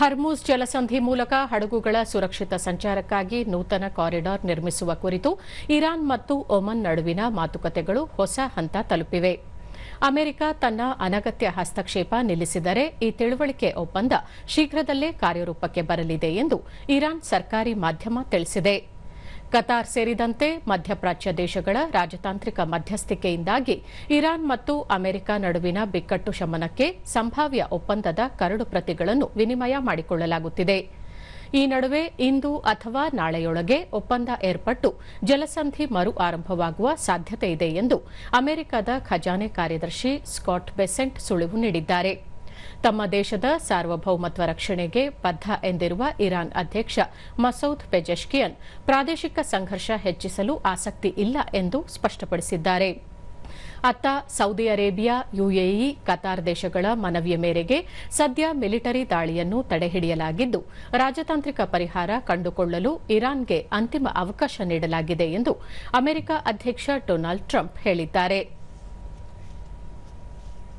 Hormuz ಜಲಸಂಧಿ ಮೂಲಕ ಹಡಗುಗಳ ಸುರಕ್ಷಿತ ಸಂಚಾರಕ್ಕಾಗಿ ನೂತನ ಕಾರಿಡಾರ್ ನಿರ್ಮಿಸುವ ಕುರಿತು ಇರಾನ್ ಮತ್ತು ಒಮನ್ ನಡುವಿನ ಮಾತುಕತೆಗಳು ಹೊಸ ಹಂತ ತಲುಪಿವೆ. ಅಮೆರಿಕ ತನ್ನ ಅನಗತ್ಯ ಹಸ್ತಕ್ಷೇಪ ನಿಲ್ಲಿಸಿದರೆ ಈ ತಿಳುವಳಿಕೆ ಒಪ್ಪಂದ ಶೀಘ್ರದಲ್ಲೇ ಕಾರ್ಯರೂಪಕ್ಕೆ ಬರಲಿದೆ ಎಂದು ಇರಾನ್ ಸರ್ಕಾರಿ ಮಾಧ್ಯಮ ತಿಳಿಸಿದೆ. ಕತಾರ್ ಸೇರಿದಂತೆ ಮಧ್ಯಪ್ರಾಚ್ಯ ದೇಶಗಳ ರಾಜತಾಂತ್ರಿಕ ಮಧ್ಯಸ್ಥಿಕೆಯಿಂದಾಗಿ ಇರಾನ್ ಮತ್ತು ಅಮೆರಿಕ ನಡುವಿನ ಬಿಕ್ಕಟ್ಟು ಶಮನಕ್ಕೆ ಸಂಭಾವ್ಯ ಒಪ್ಪಂದದ ಕರಡು ಪ್ರತಿಗಳನ್ನು ವಿನಿಮಯ ಮಾಡಿಕೊಳ್ಳಲಾಗುತ್ತಿದೆ. ಈ ನಡುವೆ ಇಂದು ಅಥವಾ ನಾಳೆಯೊಳಗೆ ಒಪ್ಪಂದ ಏರ್ಪಟ್ಟು ಜಲಸಂಧಿ ಮರು ಆರಂಭವಾಗುವ ಸಾಧ್ಯತೆಯಿದೆ ಎಂದು ಅಮೆರಿಕದ ಖಜಾನೆ ಕಾರ್ಯದರ್ಶಿ ಸ್ಕಾಟ್ ಬೆಸೆಂಟ್ ಸುಳಿವು ನೀಡಿದ್ದಾರೆ. ತಮ್ಮ ದೇಶದ ಸಾರ್ವಭೌಮತ್ವ ರಕ್ಷಣೆಗೆ ಬದ್ಧ ಎಂದಿರುವ ಇರಾನ್ ಅಧ್ಯಕ್ಷ ಮಸೌದ್ ಪೆಜೆಶ್ಕಿಯನ್ ಪ್ರಾದೇಶಿಕ ಸಂಘರ್ಷ ಹೆಚ್ಚಿಸಲು ಆಸಕ್ತಿ ಇಲ್ಲ ಎಂದು ಸ್ಪಷ್ಟಪಡಿಸಿದ್ದಾರೆ. ಅತ್ತ ಸೌದಿ ಅರೇಬಿಯಾ, ಯುಎಇ, ಕತಾರ್ ದೇಶಗಳ ಮನವಿಯ ಮೇರೆಗೆ ಸದ್ಯ ಮಿಲಿಟರಿ ದಾಳಿಯನ್ನು ತಡೆಹಿಡಿಯಲಾಗಿದ್ದು ರಾಜತಾಂತ್ರಿಕ ಪರಿಹಾರ ಕಂಡುಕೊಳ್ಳಲು ಇರಾನ್ಗೆ ಅಂತಿಮ ಅವಕಾಶ ನೀಡಲಾಗಿದೆ ಎಂದು ಅಮೆರಿಕ ಅಧ್ಯಕ್ಷ ಡೊನಾಲ್ಡ್ ಟ್ರಂಪ್ ಹೇಳಿದ್ದಾರೆ.